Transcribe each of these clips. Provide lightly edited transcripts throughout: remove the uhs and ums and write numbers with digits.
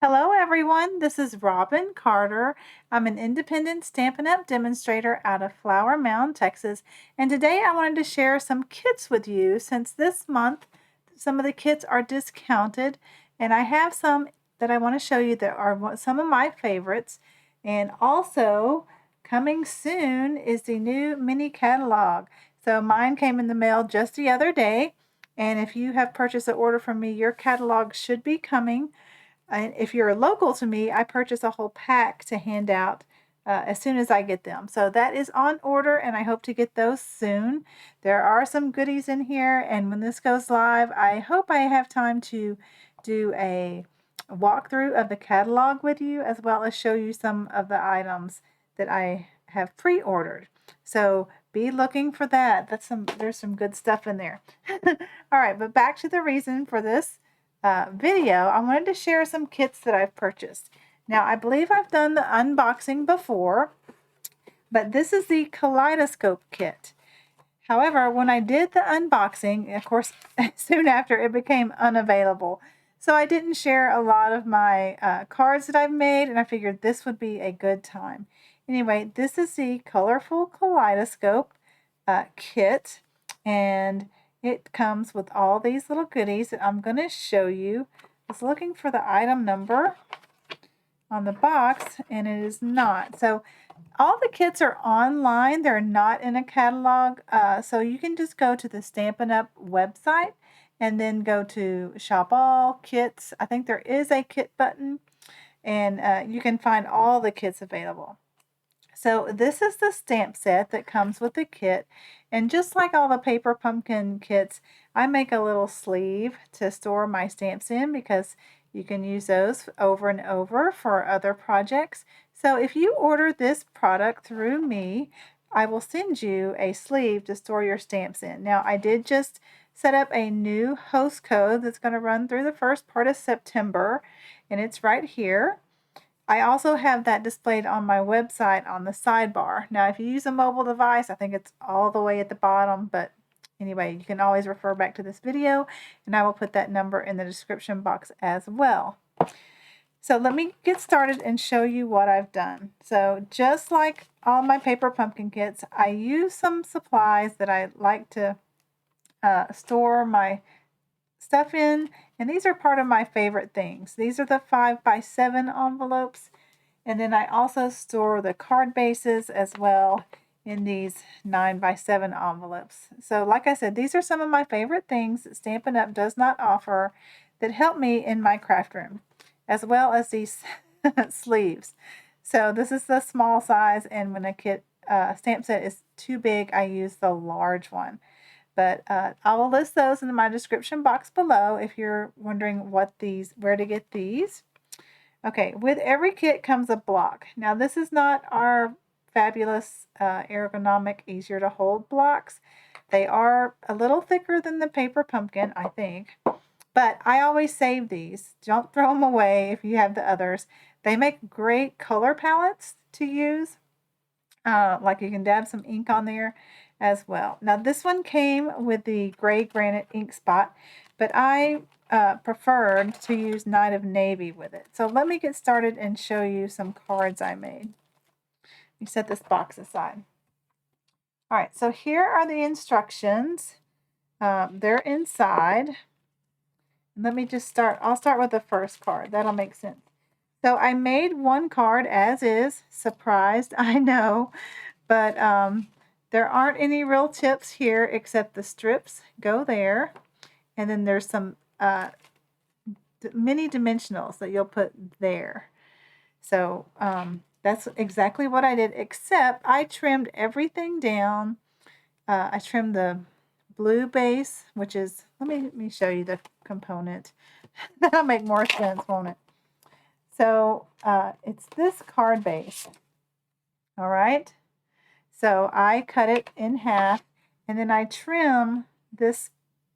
Hello everyone, this is Robin Carter. I'm an independent Stampin' Up! Demonstrator out of Flower Mound, Texas, and today I wanted to share some kits with you since this month some of the kits are discounted, and I have some that I want to show you that are some of my favorites. And also coming soon is the new mini catalog. So mine came in the mail just the other day, and if you have purchased an order from me, your catalog should be coming. And if you're local to me, I purchase a whole pack to hand out as soon as I get them. So that is on order, and I hope to get those soon. There are some goodies in here, and when this goes live, I hope I have time to do a walkthrough of the catalog with you, as well as show you some of the items that I have pre-ordered. So be looking for that. There's some good stuff in there. All right, but back to the reason for this video. I wanted to share some kits that I've purchased. Now, I believe I've done the unboxing before, but this is the Kaleidoscope kit. However, when I did the unboxing, of course, soon after it became unavailable. So I didn't share a lot of my cards that I've made, and I figured this would be a good time. Anyway, this is the Colorful Kaleidoscope kit, and it comes with all these little goodies that I'm going to show you. I was looking for the item number on the box, and it is not. So all the kits are online. They're not in a catalog. So you can just go to the Stampin' Up! Website and then go to Shop All Kits. I think there is a kit button, and you can find all the kits available. So this is the stamp set that comes with the kit, and just like all the paper pumpkin kits, I make a little sleeve to store my stamps in because you can use those over and over for other projects. So if you order this product through me, I will send you a sleeve to store your stamps in. Now, I did just set up a new host code that's going to run through the first part of September, and it's right here. I also have that displayed on my website on the sidebar. Now, if you use a mobile device, I think it's all the way at the bottom, but anyway, you can always refer back to this video, and I will put that number in the description box as well. So let me get started and show you what I've done. So just like all my paper pumpkin kits, I use some supplies that I like to store my stuff in, and these are part of my favorite things. These are the 5x7 envelopes, and then I also store the card bases as well in these 9x7 envelopes. So like I said, these are some of my favorite things that Stampin' Up! Does not offer that help me in my craft room, as well as these sleeves. So this is the small size, and when a kit stamp set is too big, I use the large one. But I will list those in my description box below if you're wondering where to get these. Okay, with every kit comes a block. Now, this is not our fabulous ergonomic, easier to hold blocks. They are a little thicker than the paper pumpkin, I think. But I always save these. Don't throw them away if you have the others. They make great color palettes to use. Like you can dab some ink on there as well. Now this one came with the gray granite ink spot, but I preferred to use Night of Navy with it. So let me get started and show you some cards I made. Let me set this box aside. All right, so here are the instructions. They're inside. Let me just start. I'll start with the first card. That'll make sense. So I made one card as is. Surprised, I know, but there aren't any real tips here except the strips go there, and then there's some mini dimensionals that you'll put there. So that's exactly what I did, except I trimmed everything down. I trimmed the blue base, which is, let me show you the component. That'll make more sense, won't it? So it's this card base. All right. So I cut it in half, and then I trim this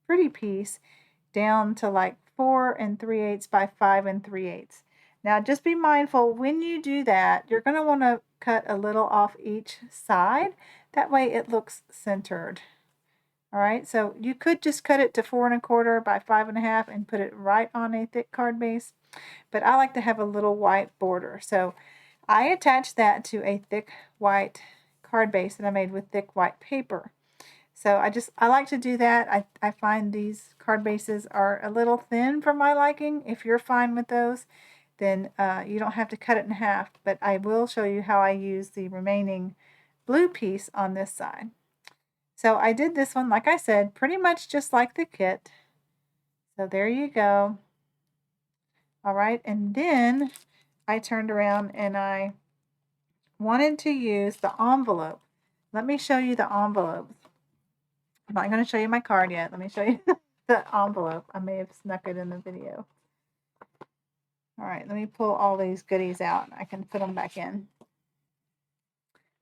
pretty piece down to like 4 3/8 by 5 3/8. Now just be mindful when you do that, you're going to want to cut a little off each side. That way it looks centered. All right, so you could just cut it to 4 1/4 by 5 1/2 and put it right on a thick card base. but I like to have a little white border. So I attached that to a thick white card base that I made with thick white paper. So I like to do that. I find these card bases are a little thin for my liking. If you're fine with those, then you don't have to cut it in half, but I will show you how I use the remaining blue piece on this side. So I did this one, like I said, pretty much just like the kit. So there you go. All right, and then I turned around and I wanted to use the envelope. Let me show you the envelope. I'm not going to show you my card yet. Let me show you the envelope. I may have snuck it in the video. All right, let me pull all these goodies out. I can put them back in.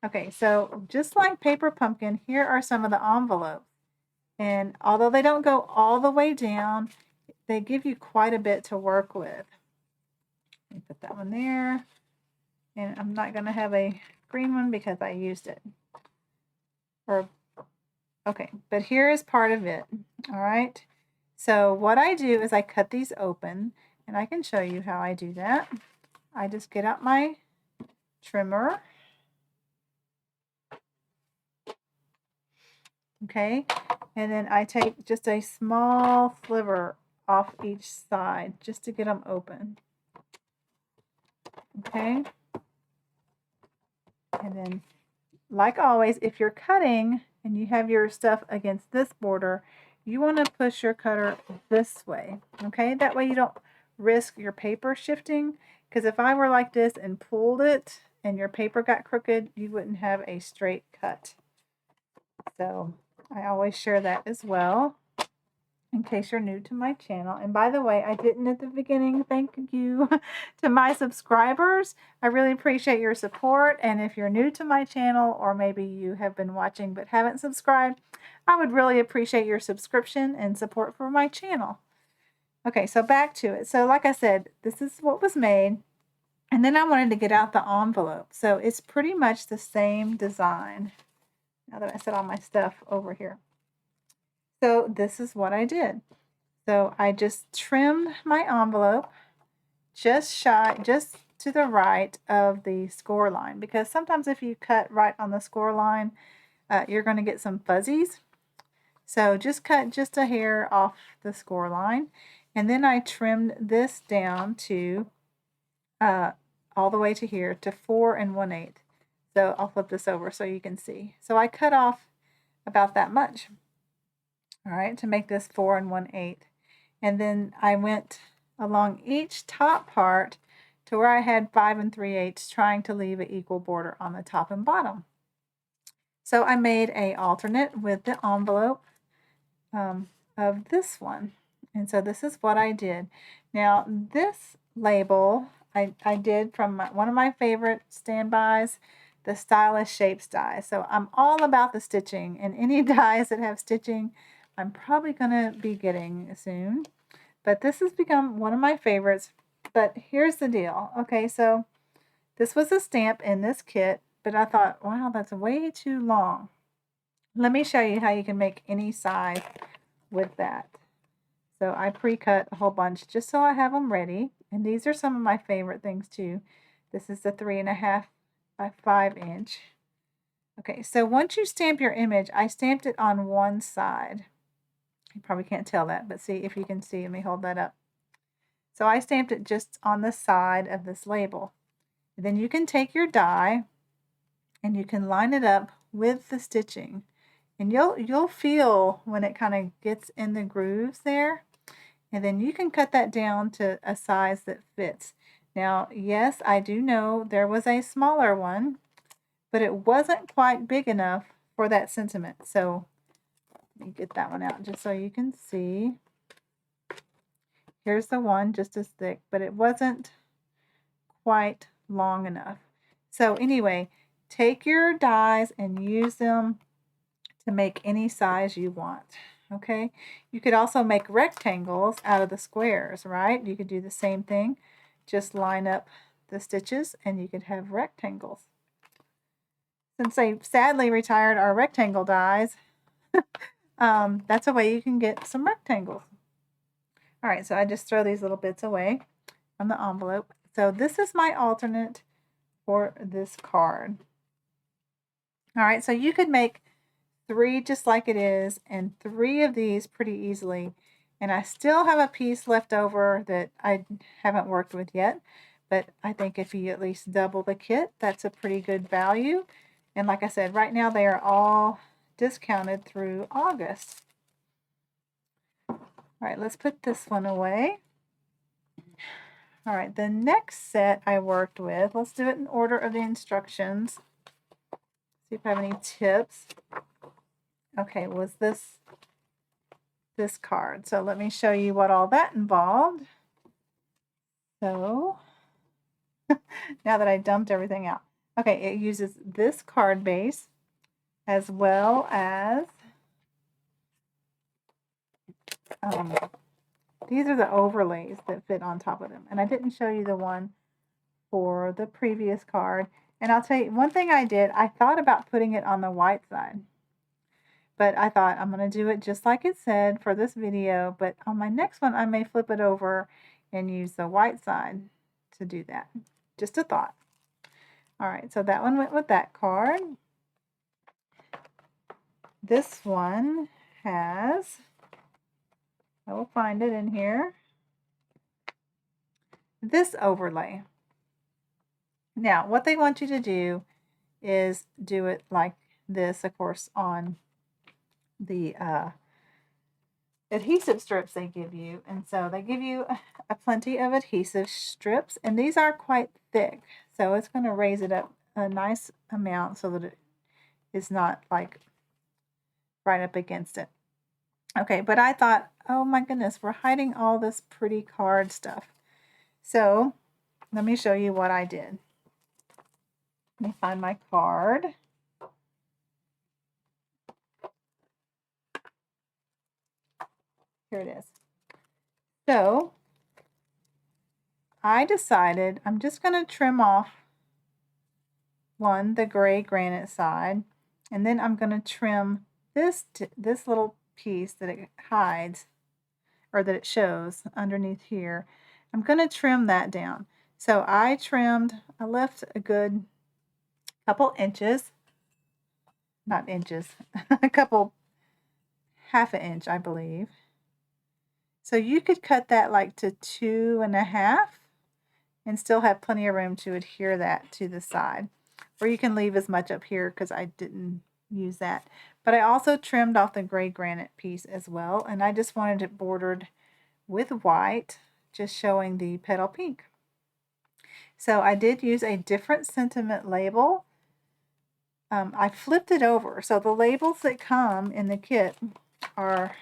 Okay, so just like Paper Pumpkin, here are some of the envelopes. And although they don't go all the way down, they give you quite a bit to work with. Let me put that one there. And I'm not going to have a green one because I used it. Okay, but here is part of it. All right. So what I do is I cut these open, and I can show you how I do that. I just get out my trimmer. Okay, and then I take just a small sliver off each side just to get them open. Okay, and then like always, if you're cutting and you have your stuff against this border, you want to push your cutter this way. Okay, that way you don't risk your paper shifting, because if I were like this and pulled it and your paper got crooked, you wouldn't have a straight cut. So I always share that as well in case you're new to my channel. And by the way, I didn't at the beginning thank you to my subscribers. I really appreciate your support. And if you're new to my channel, or maybe you have been watching but haven't subscribed, I would really appreciate your subscription and support for my channel. Okay, so back to it. So like I said, this is what was made. And then I wanted to get out the envelope. So it's pretty much the same design. Now that I set all my stuff over here. So this is what I did. So I just trimmed my envelope just to the right of the score line, because sometimes if you cut right on the score line, you're going to get some fuzzies. So just cut just a hair off the score line, and then I trimmed this down to all the way to here to 4 1/8. So I'll flip this over so you can see. So I cut off about that much. All right, to make this 4 1/8. And then I went along each top part to where I had 5 3/8, trying to leave an equal border on the top and bottom. So I made a alternate with the envelope of this one. And so this is what I did. Now this label I did from one of my favorite standbys, the Stylish Shapes die. So I'm all about the stitching, and any dies that have stitching I'm probably going to be getting soon. But this has become one of my favorites. But here's the deal. Okay, so this was a stamp in this kit, but I thought, wow, that's way too long. Let me show you how you can make any size with that. So I pre-cut a whole bunch just so I have them ready. And these are some of my favorite things too. This is the 3.5 by 5 inch. Okay, so once you stamp your image, I stamped it on one side. You probably can't tell that, but see if you can see. Let me hold that up. So I stamped it just on the side of this label. And then you can take your die and you can line it up with the stitching. And you'll feel when it kind of gets in the grooves there. And then you can cut that down to a size that fits. Now, yes, I do know there was a smaller one, but it wasn't quite big enough for that sentiment. So let me get that one out just so you can see. Here's the one just as thick, but it wasn't quite long enough. So anyway, take your dies and use them to make any size you want. Okay, you could also make rectangles out of the squares, right? You could do the same thing, just line up the stitches and you could have rectangles. Since they sadly retired our rectangle dies, that's a way you can get some rectangles. All right, so I just throw these little bits away. from the envelope. So this is my alternate for this card. All right, so you could make 3 just like it is and 3 of these pretty easily. And I still have a piece left over that I haven't worked with yet, but I think if you at least double the kit, that's a pretty good value. And like I said, right now they are all discounted through August. All right, let's put this one away. All right, the next set I worked with, let's do it in order of the instructions. See if I have any tips. Okay, was this card. So let me show you what all that involved. So now that I dumped everything out. Okay, it uses this card base as well as these are the overlays that fit on top of them. And I didn't show you the one for the previous card. And I'll tell you one thing I did, I thought about putting it on the white side. But I thought I'm going to do it just like it said for this video. But on my next one, I may flip it over and use the white side to do that. Just a thought. All right, so that one went with that card. This one has, I will find it in here, this overlay. Now, what they want you to do is do it like this, of course, on the adhesive strips they give you. And so they give you a plenty of adhesive strips, and these are quite thick. So it's going to raise it up a nice amount so that it is not like right up against it. Okay, but I thought, oh my goodness, we're hiding all this pretty card stuff. So let me show you what I did. Let me find my card. Here it is. So I decided I'm just going to trim off the gray granite side, and then I'm going to trim this little piece that it hides, or that it shows underneath here. I'm going to trim that down. So I left a good couple inches, not inches, a couple, half an inch, I believe. So you could cut that like to 2.5 and still have plenty of room to adhere that to the side. Or you can leave as much up here because I didn't use that. But I also trimmed off the gray granite piece as well, and I just wanted it bordered with white, just showing the petal pink. So I did use a different sentiment label. I flipped it over. So the labels that come in the kit are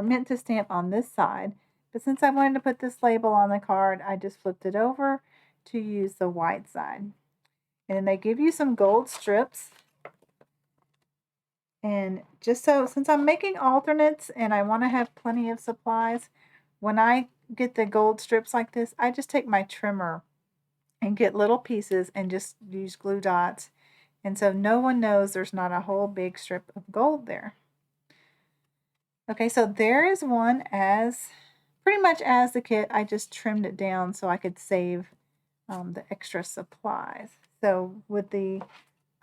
meant to stamp on this side. But since I wanted to put this label on the card, I just flipped it over to use the white side. And then they give you some gold strips. And just so, since I'm making alternates and I want to have plenty of supplies, when I get the gold strips like this, I just take my trimmer and get little pieces and just use glue dots. And so no one knows there's not a whole big strip of gold there. Okay, so there is one as pretty much as the kit. I just trimmed it down so I could save the extra supplies. So with the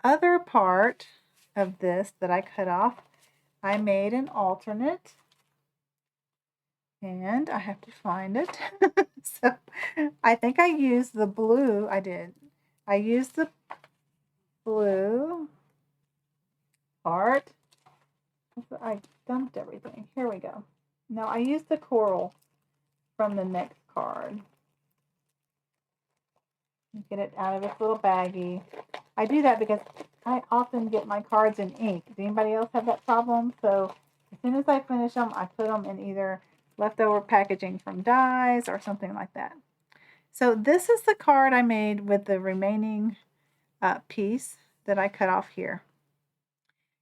other part of this that I cut off, I made an alternate, and I have to find it. So I think I used the blue. I used the blue part. I dumped everything. Here we go. Now I used the coral from the next card. Get it out of its little baggie. I do that because I often get my cards in ink. Does anybody else have that problem? So as soon as I finish them, I put them in either leftover packaging from dies or something like that. So this is the card I made with the remaining piece that I cut off here.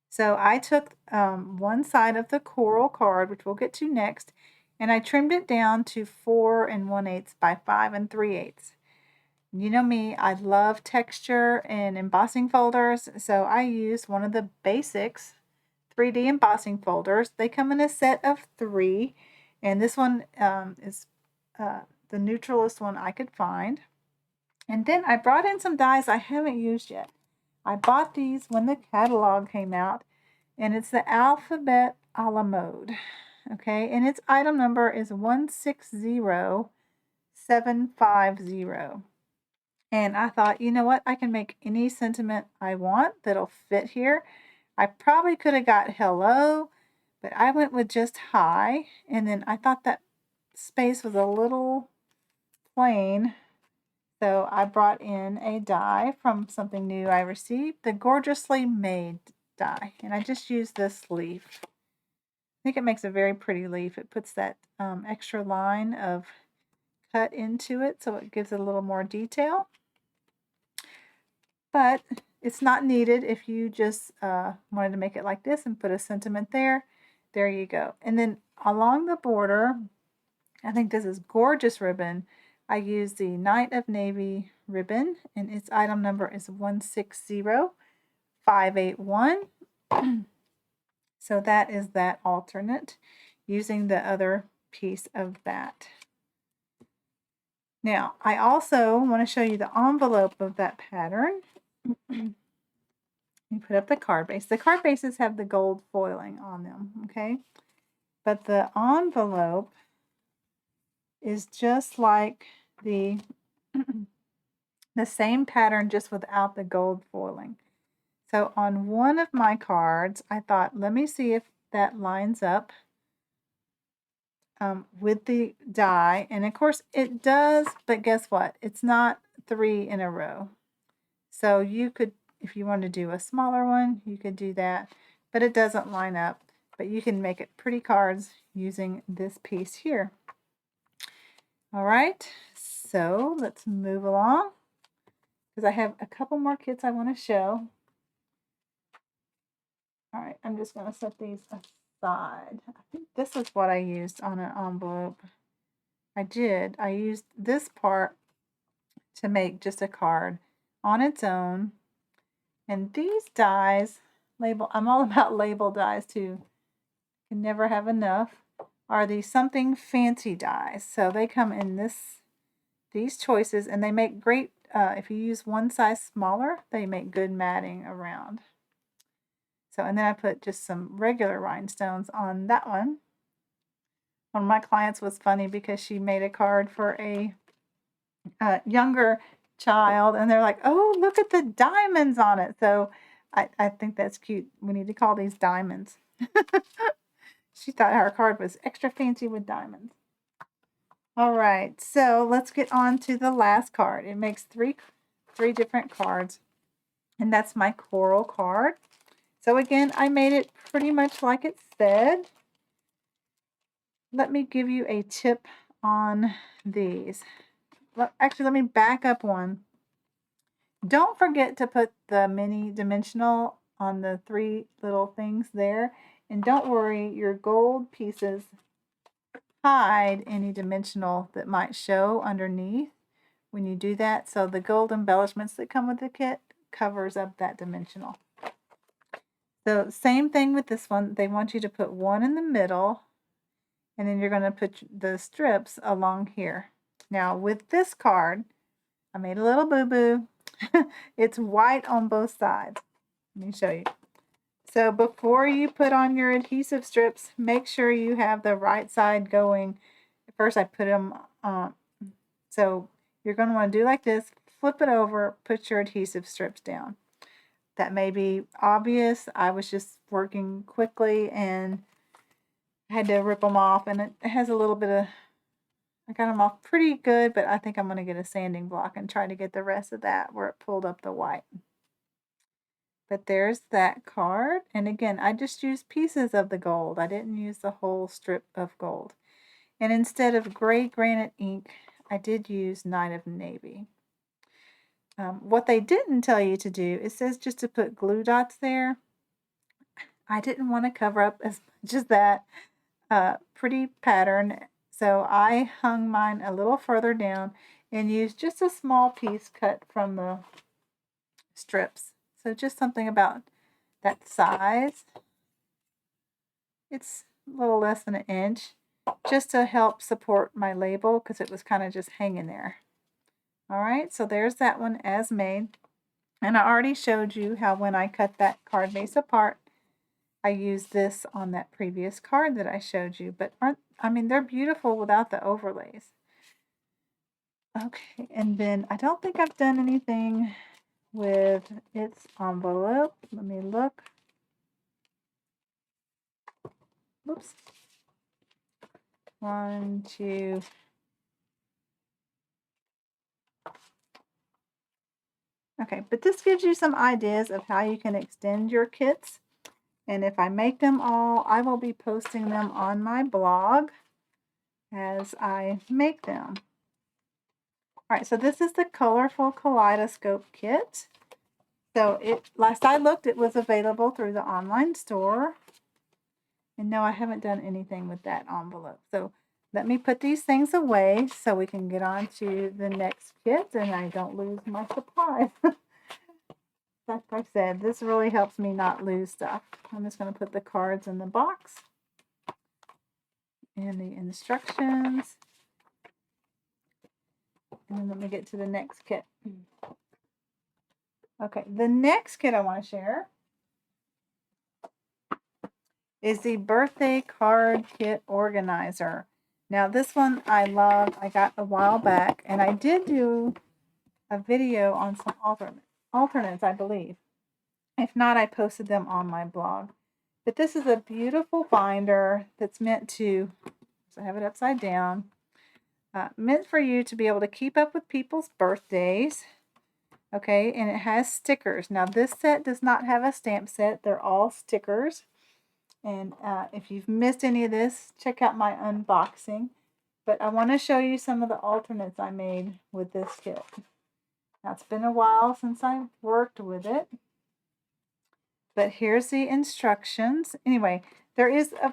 So I took one side of the coral card, which we'll get to next, and I trimmed it down to 4 1/8 by 5 3/8. You know me, I love texture and embossing folders, so I used one of the basics 3D embossing folders. They come in a set of 3, and this one is the neutralist one I could find. And then I brought in some dies I haven't used yet. I bought these when the catalog came out, and it's the Alphabet a la Mode. Okay, and its item number is 160750. And I thought, you know what? I can make any sentiment I want that'll fit here. I probably could have got hello, but I went with just hi. And then I thought that space was a little plain. So I brought in a die from something new I received, the Gorgeously Made die. And I just used this leaf. I think it makes a very pretty leaf. It puts that extra line of cut into it, so it gives it a little more detail. But it's not needed if you just wanted to make it like this and put a sentiment there. There you go. And then along the border, I think this is gorgeous ribbon. I used the Night of Navy ribbon, and its item number is 160581. So that is that alternate, using the other piece of that. Now, I also want to show you the envelope of that pattern. You put up the card base. The card bases have the gold foiling on them, okay? But the envelope is just like the same pattern, just without the gold foiling. So on one of my cards, I thought, let me see if that lines up with the die. And of course it does, but guess what? It's not 3 in a row. So you could, if you want to do a smaller one, you could do that, but it doesn't line up. But you can make it pretty cards using this piece here. All right, so let's move along, because I have a couple more kits I want to show. All right, I'm just going to set these aside. I think this is what I used on an envelope. I used this part to make just a card on its own. And these dies, I'm all about label dies too. Can never have enough. Are these Something Fancy dies. So they come in these choices, and they make great, if you use one size smaller, they make good matting around. So, and then I put just some regular rhinestones on that one. One of my clients was funny because she made a card for a younger child, and they're like, oh, look at the diamonds on it. So I think that's cute. We need to call these diamonds. She thought her card was extra fancy with diamonds. All right, so let's get on to the last card. It makes three different cards, and that's my coral card. So again, I made it pretty much like it said. Let me give you a tip on these. Actually, let me back up one. Don't forget to put the mini dimensional on the 3 little things there. And don't worry, your gold pieces hide any dimensional that might show underneath when you do that. So the gold embellishments that come with the kit covers up that dimensional. So same thing with this one. They want you to put one in the middle, and then you're going to put the strips along here. Now with this card, I made a little boo-boo. It's white on both sides. Let me show you. So before you put on your adhesive strips, make sure you have the right side going. First I put them on. So you're going to want to do like this, flip it over, put your adhesive strips down. That may be obvious. I was just working quickly and had to rip them off, and it has a little bit of, I got them off pretty good, but I think I'm going to get a sanding block and try to get the rest of that where it pulled up the white. But there's that card. And again, I just used pieces of the gold. I didn't use the whole strip of gold. And instead of gray granite ink, I did use Night of Navy. What they didn't tell you to do, it says just to put glue dots there. I didn't want to cover up as much as that pretty pattern. So I hung mine a little further down and used just a small piece cut from the strips. So just something about that size. It's a little less than an inch. just to help support my label because it was kind of just hanging there. All right, so there's that one as made. And I already showed you how when I cut that card base apart, I used this on that previous card that I showed you. But I mean, they're beautiful without the overlays. Okay, and then I don't think I've done anything with its envelope. Let me look. Whoops. 1, 2. Okay, but this gives you some ideas of how you can extend your kits. And if I make them all, I will be posting them on my blog as I make them. All right, so this is the Colorful Kaleidoscope kit. So last I looked, it was available through the online store. And no, I haven't done anything with that envelope. So let me put these things away so we can get on to the next kit and I don't lose my supplies. Like I said, this really helps me not lose stuff. I'm just going to put the cards in the box and the instructions. And then let me get to the next kit. Okay, the next kit I want to share is the birthday card kit organizer. Now this one I love. I got a while back, and I did do a video on some alternates, I believe. If not, I posted them on my blog. But this is a beautiful binder that's meant to, so I have it upside down, meant for you to be able to keep up with people's birthdays. Okay, and it has stickers. Now this set does not have a stamp set. They're all stickers. And if you've missed any of this, check out my unboxing. But I want to show you some of the alternates I made with this kit. Now it's been a while since I've worked with it. But here's the instructions. Anyway, there is a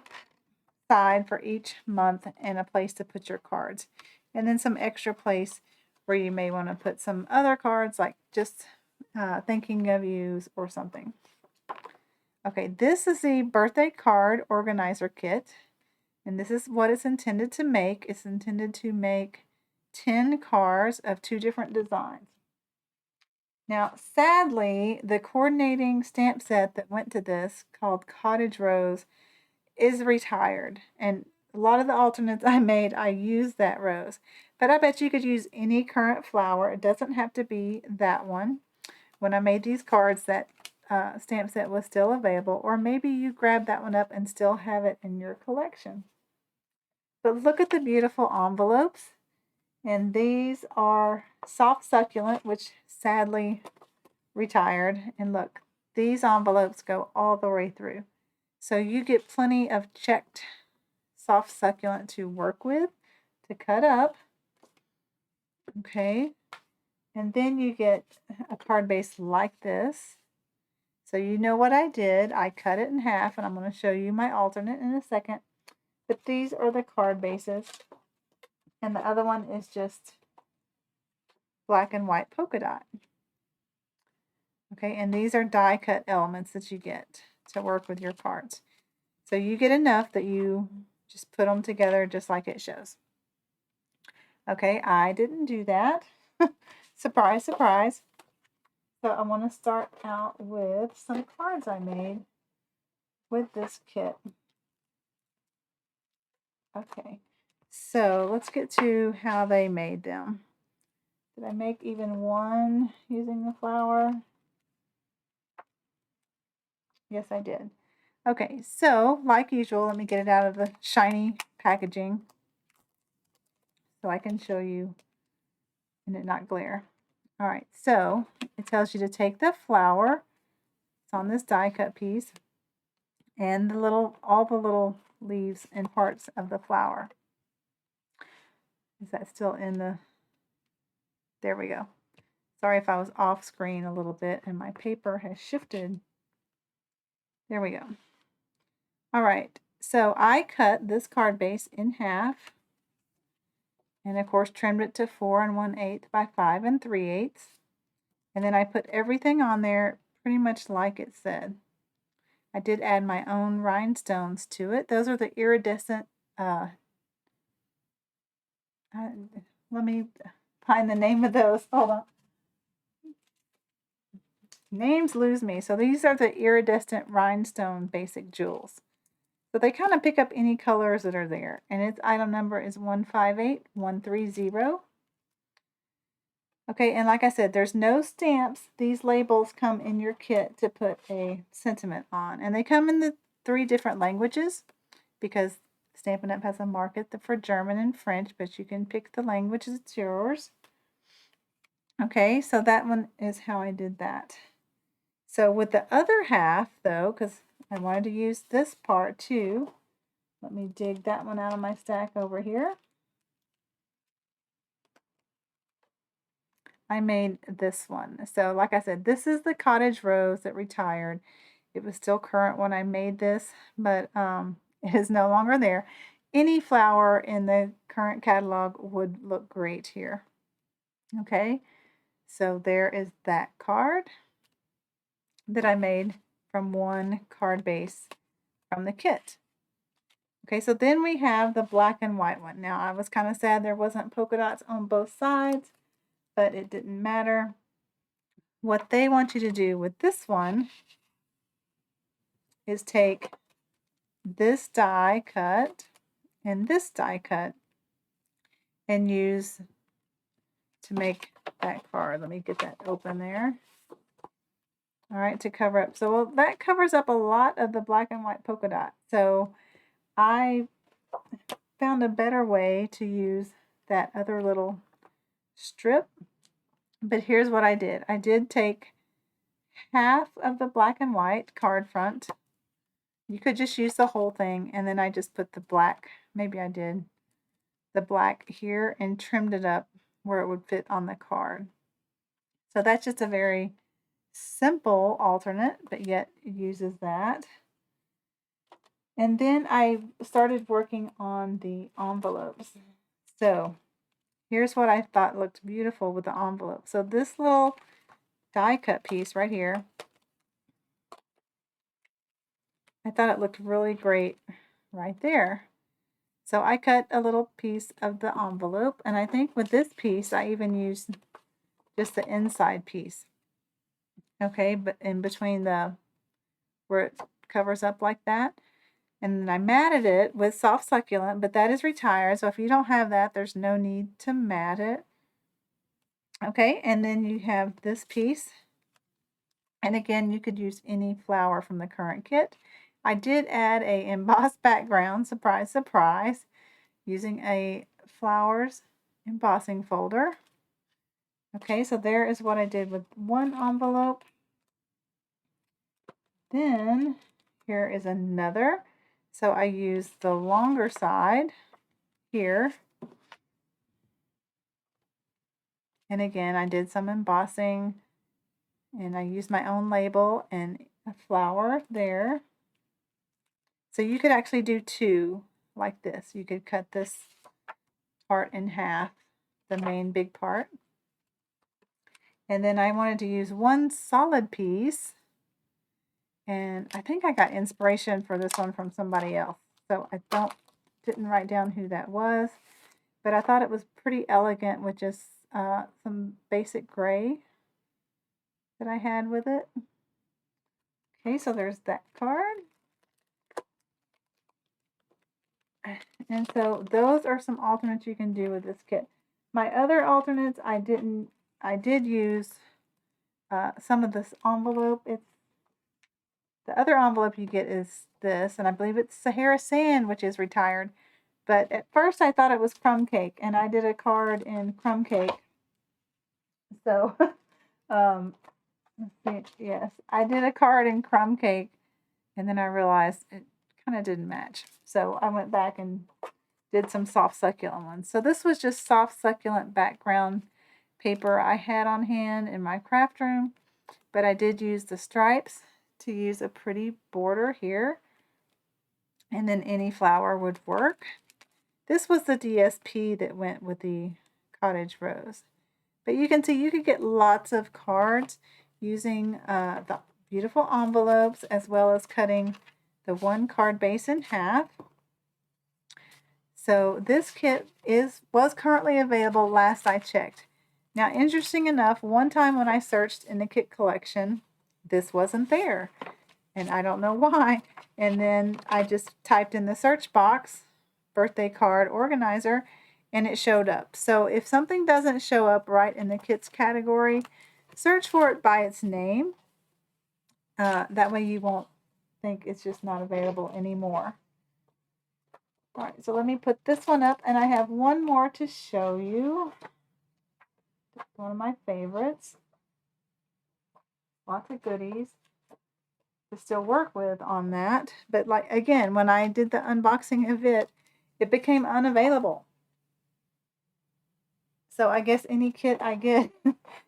side for each month and a place to put your cards. And then some extra place where you may want to put some other cards, like just thinking of yous or something. Okay, this is the birthday card organizer kit. And this is what it's intended to make. It's intended to make 10 cards of 2 different designs. Now, sadly, the coordinating stamp set that went to this, called Cottage Rose, is retired. And a lot of the alternates I made, I used that rose. But I bet you could use any current flower. It doesn't have to be that one. When I made these cards, that stamp set was still available. Or maybe you grab that one up and still have it in your collection. But look at the beautiful envelopes. And these are soft succulent, which sadly retired. And look, these envelopes go all the way through. So you get plenty of checked soft succulent to work with, to cut up. Okay. And then you get a card base like this. So you know what I did. I cut it in half, and I'm going to show you my alternate in a second. But these are the card bases. And the other one is just black and white polka dot. Okay, and these are die cut elements that you get to work with your cards. So you get enough that you just put them together just like it shows. Okay, I didn't do that. Surprise, surprise. So I want to start out with some cards I made with this kit. Okay, so let's get to how they made them. Did I make even one using the flower? Yes, I did. Okay, so like usual, let me get it out of the shiny packaging so I can show you and it not glare. All right, so it tells you to take the flower. It's on this die cut piece, and all the little leaves and parts of the flower. Is that still in the? There we go. Sorry if I was off screen a little bit and my paper has shifted. There we go. All right, so I cut this card base in half, and of course trimmed it to 4 1/8 by 5 3/8. And then I put everything on there pretty much like it said. I did add my own rhinestones to it. Those are the iridescent let me find the name of those. Hold on. Names lose me. So these are the iridescent rhinestone basic jewels. So they kind of pick up any colors that are there. And its item number is 158130. Okay, and like I said, there's no stamps. These labels come in your kit to put a sentiment on. And they come in the 3 different languages because Stampin' Up! Has a market for German and French, but you can pick the language that's yours. Okay, so that one is how I did that. So with the other half, though, because I wanted to use this part too, let me dig that one out of my stack over here. I made this one. So like I said, this is the cottage rose that retired. It was still current when I made this, but it is no longer there. Any flower in the current catalog would look great here. Okay, so there is that card that I made from one card base from the kit. Okay, so then we have the black and white one. Now, I was kind of sad there wasn't polka dots on both sides, but it didn't matter. What they want you to do with this one is take this die cut and this die cut and use to make that card. Let me get that open there. All right, to cover up. So that covers up a lot of the black and white polka dot. So I found a better way to use that other little strip. But here's what I did. I did take half of the black and white card front. You could just use the whole thing, and then I just put the black, maybe I did, the black here and trimmed it up where it would fit on the card. So that's just a very simple alternate, but yet it uses that. And then I started working on the envelopes. So here's what I thought looked beautiful with the envelope. So this little die cut piece right here, I thought it looked really great right there. So I cut a little piece of the envelope, and I think with this piece I even used just the inside piece. Okay, but in between the where it covers up like that. And then I matted it with soft succulent, but that is retired. So if you don't have that, there's no need to mat it. Okay, and then you have this piece. And again, you could use any flower from the current kit. I did add a embossed background, surprise, surprise, using a flowers embossing folder. Okay, so there is what I did with one envelope. Then here is another. So I used the longer side here. And again, I did some embossing and I used my own label and a flower there. So you could actually do 2 like this. You could cut this part in half, the main big part. And then I wanted to use one solid piece. And I think I got inspiration for this one from somebody else. So I didn't write down who that was. But I thought it was pretty elegant with just some basic gray that I had with it. Okay, so there's that card. And so those are some alternates you can do with this kit. My other alternates, I did use some of this envelope. The other envelope you get is this, and I believe it's Sahara Sand, which is retired. But at first I thought it was crumb cake, and I did a card in crumb cake. So, let's see, yes, I did a card in crumb cake, and then I realized it kind of didn't match. So I went back and did some soft succulent ones. So this was just soft succulent background paper I had on hand in my craft room, but I did use the stripes to use a pretty border here, and then any flower would work. This was the DSP that went with the cottage rose. But you can see you could get lots of cards using the beautiful envelopes as well as cutting the one card base in half. So this kit was currently available last I checked. Now, interesting enough, one time when I searched in the kit collection, this wasn't there, and I don't know why. And then I just typed in the search box, birthday card organizer, and it showed up. So if something doesn't show up right in the kits category, search for it by its name. That way you won't think it's just not available anymore. All right, so let me put this one up, and I have one more to show you. One of my favorites. Lots of goodies to still work with on that. But like again, when I did the unboxing of it, it became unavailable. So I guess any kit I get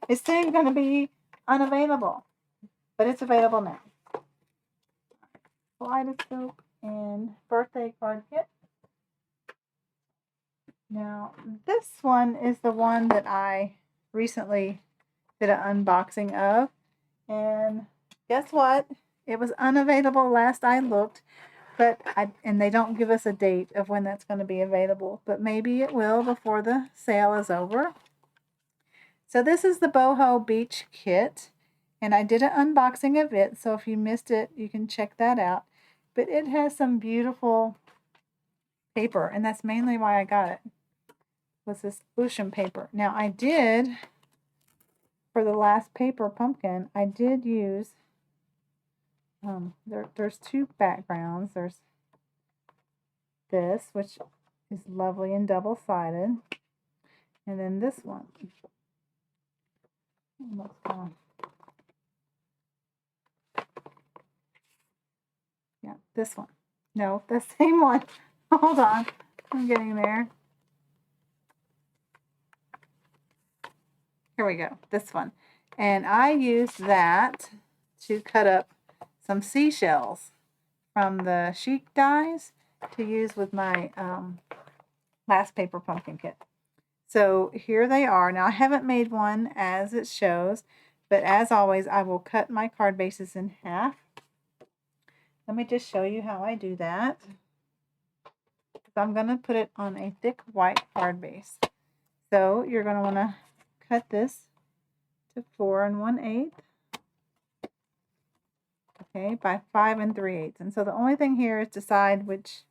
is soon going to be unavailable. But it's available now. Kaleidoscope and birthday card kit. Now, this one is the one that I recently did an unboxing of. And guess what? It was unavailable last I looked, and they don't give us a date of when that's going to be available, but maybe it will before the sale is over. So this is the Boho Beach kit, and I did an unboxing of it, so if you missed it, you can check that out. But it has some beautiful paper, and that's mainly why I got it, was this ocean paper. Now I did, for the last paper pumpkin, I did use, there's two backgrounds. There's this, which is lovely and double-sided, and then this one. Yeah, this one. No, the same one. Hold on, I'm getting there. Here we go, this one. And I used that to cut up some seashells from the chic dies to use with my last paper pumpkin kit. So here they are. Now I haven't made one as it shows, but as always I will cut my card bases in half. Let me just show you how I do that. I'm going to put it on a thick white card base. So you're going to want to cut this to 4 1/8. Okay, by 5 3/8. And so the only thing here is decide which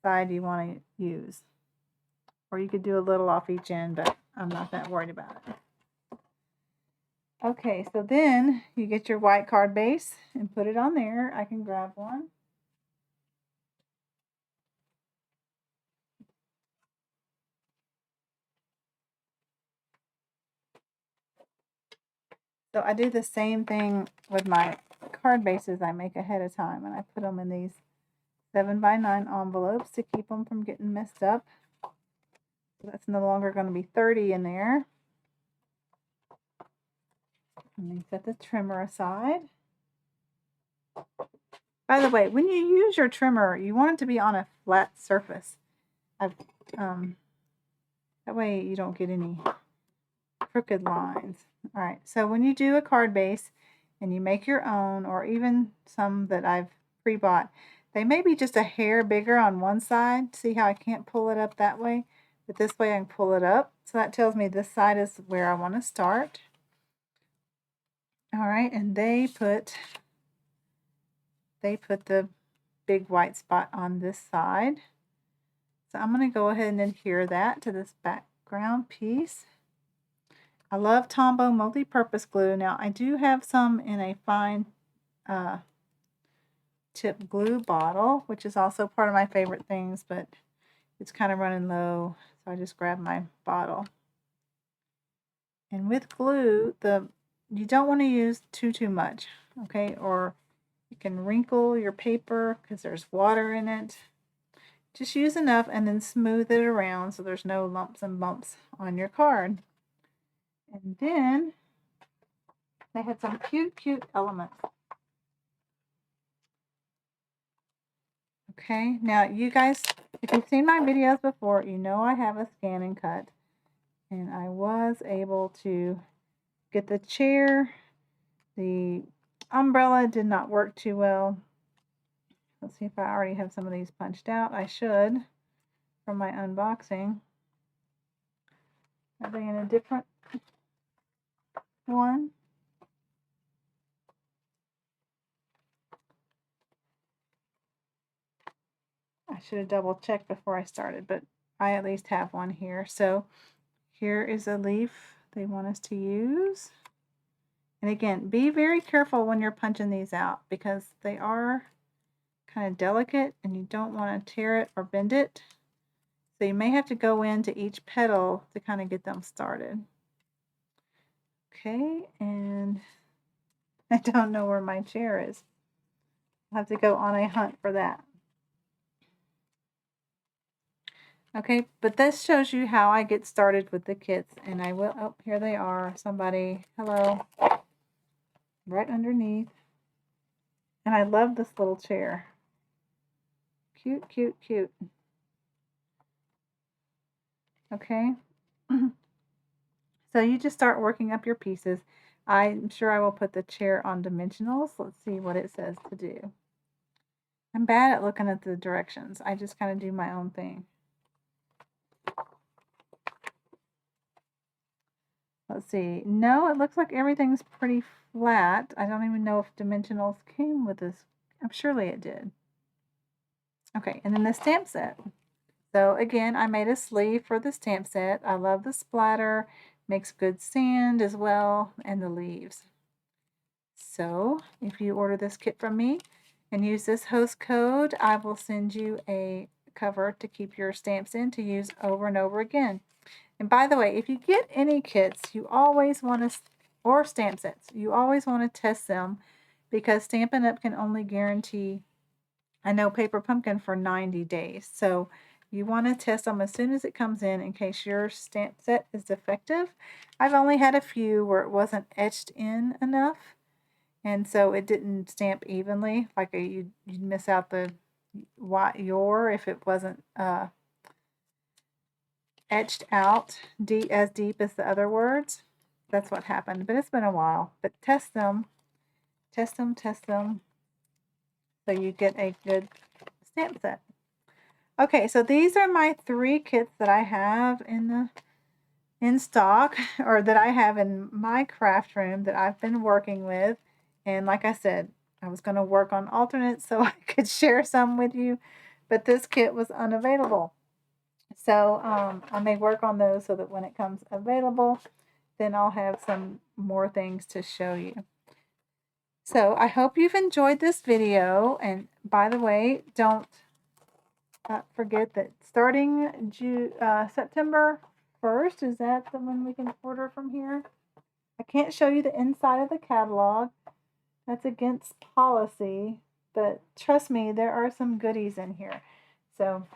side you want to use. Or you could do a little off each end, but I'm not that worried about it. Okay, so then you get your white card base and put it on there. I can grab one. So I do the same thing with my card bases I make ahead of time, and I put them in these 7x9 envelopes to keep them from getting messed up. So that's no longer going to be 30 in there. Let me set the trimmer aside. By the way, when you use your trimmer, you want it to be on a flat surface. That way you don't get any crooked lines. All right, so when you do a card base and you make your own, or even some that I've pre-bought, they may be just a hair bigger on one side. See how I can't pull it up that way? But this way I can pull it up. So that tells me this side is where I want to start. All right, and they put the big white spot on this side. So I'm going to go ahead and adhere that to this background piece. I love Tombow multi-purpose glue. Now I do have some in a fine tip glue bottle, which is also part of my favorite things, but it's kind of running low, so I just grabbed my bottle. And with glue, you don't want to use too much, okay? Or you can wrinkle your paper because there's water in it. Just use enough and then smooth it around so there's no lumps and bumps on your card. And then they had some cute elements. Okay, now you guys, if you've seen my videos before, you know I have a scan and cut. And I was able to get the chair. The umbrella did not work too well. Let's see if I already have some of these punched out. I should. from my unboxing. Are they in a different one? I should have double checked before I started, but I at least have one here. So here is a leaf they want us to use. And again, be very careful when you're punching these out because they are kind of delicate and you don't want to tear it or bend it. So you may have to go into each petal to kind of get them started. Okay, and I don't know where my chair is. I'll have to go on a hunt for that. Okay, but this shows you how I get started with the kits, and I will, oh, here they are, somebody, hello, right underneath. And I love this little chair. Cute, cute, cute. Okay, so you just start working up your pieces. I'm sure I will put the chair on dimensionals. Let's see what it says to do. I'm bad at looking at the directions. I just kind of do my own thing. Let's see. No, it looks like everything's pretty flat. I don't even know if dimensionals came with this. Surely it did. Okay, and then the stamp set. So again, I made a sleeve for the stamp set. I love the splatter. Makes good sand as well, and the leaves. So if you order this kit from me and use this host code, I will send you a cover to keep your stamps in to use over and over again. And by the way, if you get any kits, you always want to, or stamp sets, you always want to test them because Stampin' Up! Can only guarantee, I know, Paper Pumpkin for 90 days. So you want to test them as soon as it comes in case your stamp set is defective. I've only had a few where it wasn't etched in enough, and so it didn't stamp evenly. Like you'd miss out the your if it wasn't etched out as deep as the other words. That's what happened, but it's been a while. But test them, test them, test them, so you get a good stamp set. Okay, so these are my 3 kits that I have in stock, or that I have in my craft room that I've been working with. And like I said, I was going to work on alternates so I could share some with you, but this kit was unavailable. So I may work on those so that when it comes available, then I'll have some more things to show you. So I hope you've enjoyed this video. And by the way, don't forget that starting September 1st, is that the one we can order from here? I can't show you the inside of the catalog. That's against policy, but trust me, there are some goodies in here. So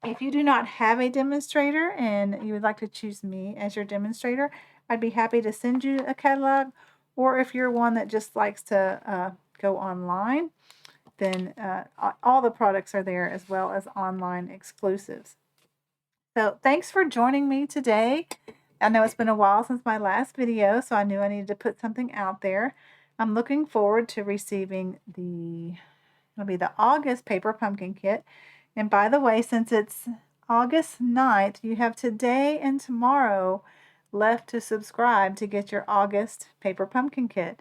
if you do not have a demonstrator and you would like to choose me as your demonstrator, I'd be happy to send you a catalog. Or if you're one that just likes to go online, then all the products are there as well as online exclusives. So thanks for joining me today. I know it's been a while since my last video, so I knew I needed to put something out there. I'm looking forward to receiving it'll be the August Paper Pumpkin Kit. And by the way, since it's August 9th, you have today and tomorrow left to subscribe to get your August Paper Pumpkin Kit.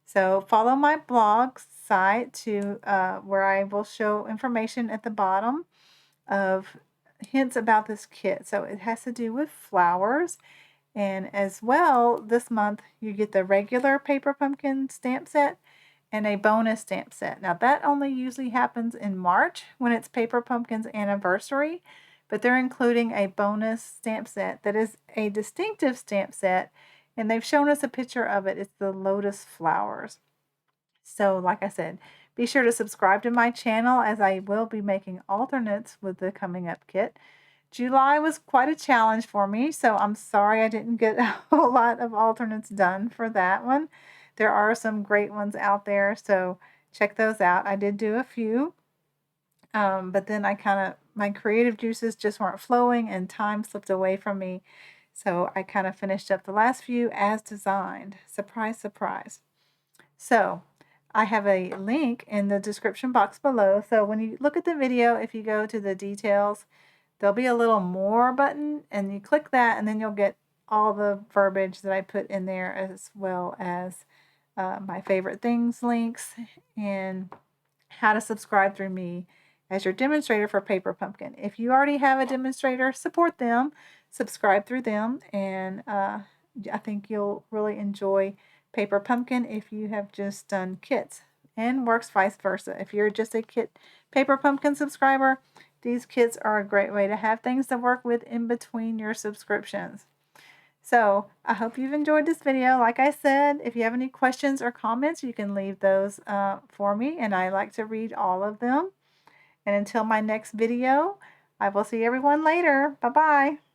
So follow my blog site to where I will show information at the bottom of hints about this kit. So it has to do with flowers. And as well, this month you get the regular Paper Pumpkin stamp set and a bonus stamp set. Now that only usually happens in March when it's Paper Pumpkin's anniversary, but they're including a bonus stamp set that is a distinctive stamp set, and they've shown us a picture of it. It's the lotus flowers. So like I said, be sure to subscribe to my channel as I will be making alternates with the coming up kit. July was quite a challenge for me, so I'm sorry I didn't get a whole lot of alternates done for that one. There are some great ones out there, so check those out. I did do a few, but then my creative juices just weren't flowing and time slipped away from me, so I kind of finished up the last few as designed. Surprise, surprise. So I have a link in the description box below, so when you look at the video, if you go to the details, there'll be a little more button, and you click that, and then you'll get all the verbiage that I put in there, as well as my favorite things links and how to subscribe through me as your demonstrator for Paper Pumpkin. If you already have a demonstrator, support them, subscribe through them, and I think you'll really enjoy Paper Pumpkin if you have just done kits, and works vice versa. If you're just a kit Paper Pumpkin subscriber, these kits are a great way to have things to work with in between your subscriptions. So I hope you've enjoyed this video. Like I said, if you have any questions or comments, you can leave those for me, and I like to read all of them. And until my next video, I will see everyone later. Bye-bye.